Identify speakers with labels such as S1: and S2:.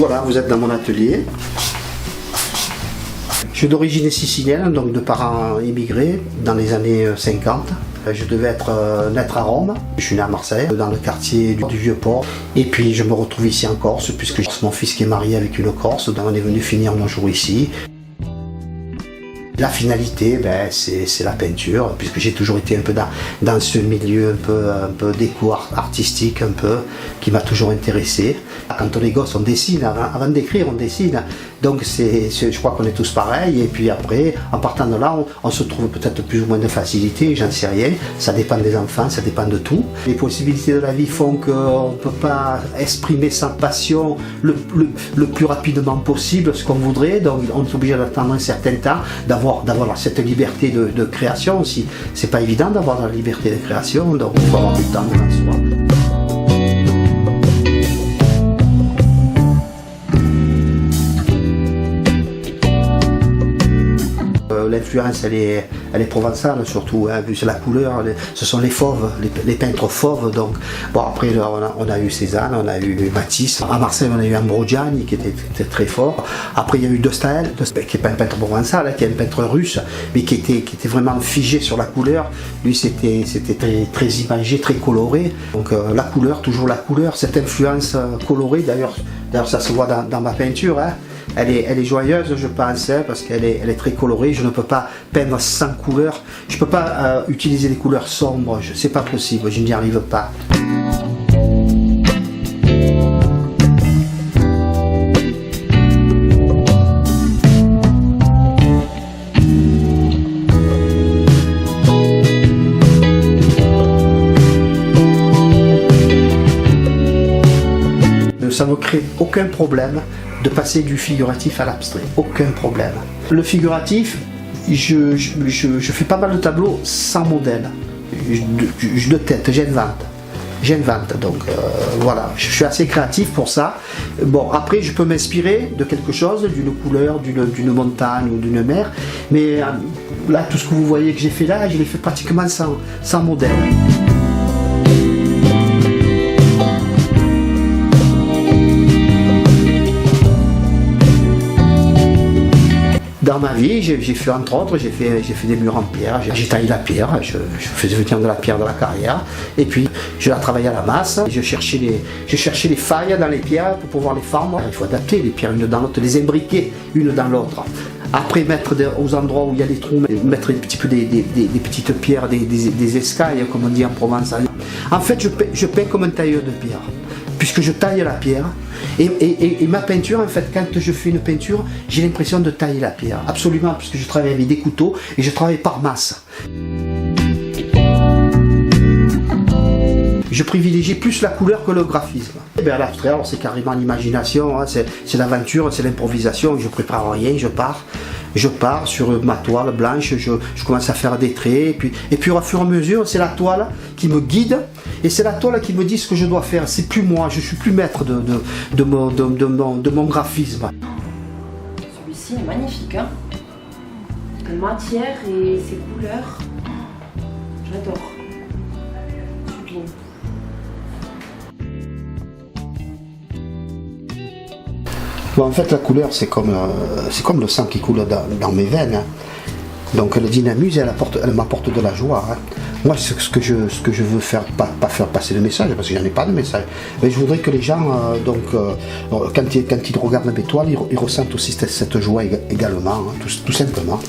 S1: Voilà, vous êtes dans mon atelier. Je suis d'origine sicilienne, donc de parents immigrés dans les années 50. Je devais naître à Rome. Je suis né à Marseille, dans le quartier du Vieux-Port. Et puis je me retrouve ici en Corse, puisque j'ai mon fils qui est marié avec une Corse, donc on est venu finir nos jours ici. La finalité, c'est la peinture, puisque j'ai toujours été un peu dans ce milieu un peu déco artistique, un peu, qui m'a toujours intéressé. Quand on est gosse, on dessine, avant d'écrire, on dessine. Donc je crois qu'on est tous pareils, et puis après, en partant de là, on se trouve peut-être plus ou moins de facilité, j'en sais rien, ça dépend des enfants, ça dépend de tout. Les possibilités de la vie font qu'on ne peut pas exprimer sa passion le plus rapidement possible, ce qu'on voudrait, donc on est obligé d'attendre un certain temps, d'avoir cette liberté de création aussi. C'est pas évident d'avoir la liberté de création, donc il faut avoir du temps devant soi. L'influence elle est provençale surtout, hein, vu c'est la couleur, ce sont les fauves, les peintres fauves. Donc bon, après on a eu Cézanne, on a eu Matisse, à Marseille on a eu Ambrosiani qui était très fort. Après il y a eu De Staël qui n'est pas un peintre provençal, hein, qui est un peintre russe, mais qui était vraiment figé sur la couleur. Lui c'était très imagé, très coloré. Donc la couleur, toujours la couleur, cette influence colorée, d'ailleurs ça se voit dans ma peinture, hein. Elle est joyeuse, je pense, hein, parce qu'elle est très colorée. Je ne peux pas peindre sans couleur. Je ne peux pas utiliser des couleurs sombres. C'est pas possible, je n'y arrive pas. Ça ne crée aucun problème de passer du figuratif à l'abstrait, aucun problème. Le figuratif, je fais pas mal de tableaux sans modèle, de tête, j'invente, donc voilà, je suis assez créatif pour ça. Bon, après je peux m'inspirer de quelque chose, d'une couleur, d'une montagne ou d'une mer, mais là tout ce que vous voyez que j'ai fait là, je l'ai fait pratiquement sans modèle. Dans ma vie, j'ai fait entre autres, j'ai fait des murs en pierre, j'ai taillé la pierre, je faisais venir de la pierre de la carrière, et puis je la travaillais à la masse, je cherchais les failles dans les pierres pour pouvoir les fendre. Il faut adapter les pierres une dans l'autre, les imbriquer une dans l'autre. Après mettre aux endroits où il y a des trous, mettre un petit peu des petites pierres, des escailles comme on dit en Provence. En fait je peins comme un tailleur de pierre, puisque je taille la pierre. Et ma peinture, en fait, quand je fais une peinture, j'ai l'impression de tailler la pierre. Absolument, puisque je travaille avec des couteaux et je travaille par masse. Je privilégie plus la couleur que le graphisme. À l'abstrait, c'est carrément l'imagination, hein, c'est l'aventure, c'est l'improvisation. Je ne prépare rien, je pars sur ma toile blanche, je commence à faire des traits, et puis au fur et à mesure, c'est la toile qui me guide, et c'est la toile qui me dit ce que je dois faire. C'est plus moi, je suis plus maître de mon graphisme.
S2: Celui-ci est magnifique, hein. Les matières et ses couleurs, j'adore. Sublime.
S1: Bon, en fait, la couleur, c'est comme le sang qui coule dans mes veines. Hein. Donc elle dynamuse et elle m'apporte de la joie. Hein. Moi, ce que je veux faire, pas faire passer de message, parce que j'en ai pas de message, mais je voudrais que les gens, quand ils regardent mes toiles, ils ressentent aussi cette joie également, hein, tout simplement.